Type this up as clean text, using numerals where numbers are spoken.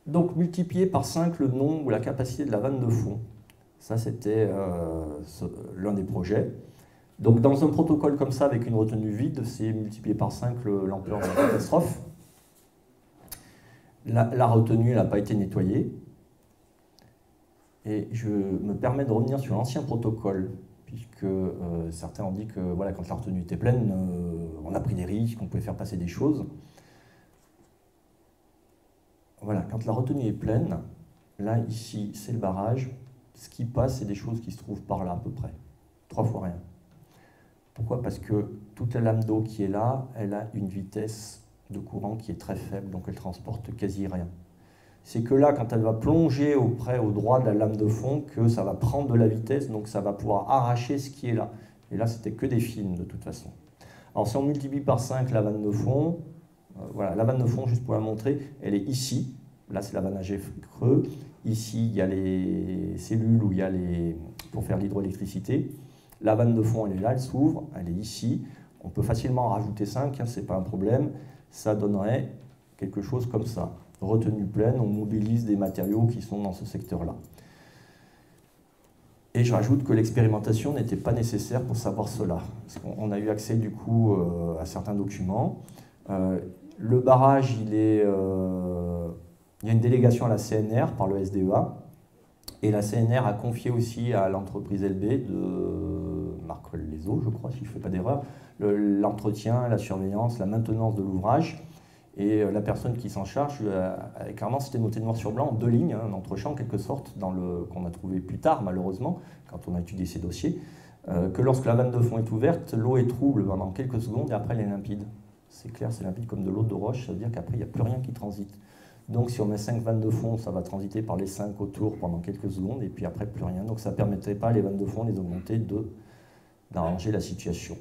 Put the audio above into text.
Donc multiplier par 5 le nombre ou la capacité de la vanne de fond. Ça, c'était l'un des projets. Donc dans un protocole comme ça, avec une retenue vide, c'est multiplier par 5 l'ampleur de la catastrophe. La retenue n'a pas été nettoyée. Et je me permets de revenir sur l'ancien protocole, puisque certains ont dit que voilà, quand la retenue était pleine, on a pris des risques, on pouvait faire passer des choses. Voilà, quand la retenue est pleine, là, ici, c'est le barrage. Ce qui passe, c'est des choses qui se trouvent par là, à peu près. 3 fois rien. Pourquoi? Parce que toute la lame d'eau qui est là, elle a une vitesse de courant qui est très faible, donc elle transporte quasi rien. C'est que là, quand elle va plonger au droit de la lame de fond, que ça va prendre de la vitesse, donc ça va pouvoir arracher ce qui est là. Et là, c'était que des films, de toute façon. Alors, si on multiplie par 5 la vanne de fond, voilà, la vanne de fond, juste pour la montrer, elle est ici. Là, c'est la vanne à jet creux. Ici, il y a les cellules où il y a pour faire l'hydroélectricité. La vanne de fond, elle est là, elle s'ouvre, elle est ici. On peut facilement en rajouter 5, hein, ce n'est pas un problème. Ça donnerait quelque chose comme ça. Retenue pleine, on mobilise des matériaux qui sont dans ce secteur-là. Et je rajoute que l'expérimentation n'était pas nécessaire pour savoir cela. Parce qu'on a eu accès du coup à certains documents. Le barrage, il y a une délégation à la CNR par le SDEA. Et la CNR a confié aussi à l'entreprise LB de Marc Lezo, je crois, si je ne fais pas d'erreur, l'entretien, la surveillance, la maintenance de l'ouvrage. Et la personne qui s'en charge, clairement, c'était noté noir sur blanc en 2 lignes, un entrechamp en quelque sorte, qu'on a trouvé plus tard, malheureusement, quand on a étudié ces dossiers, que lorsque la vanne de fond est ouverte, l'eau est trouble pendant quelques secondes et après elle est limpide. C'est clair, c'est limpide comme de l'eau de roche, ça veut dire qu'après il n'y a plus rien qui transite. Donc si on met 5 vannes de fond, ça va transiter par les 5 autour pendant quelques secondes et puis après plus rien. Donc ça ne permettrait pas à les vannes de fond, les augmenter, d'arranger la situation.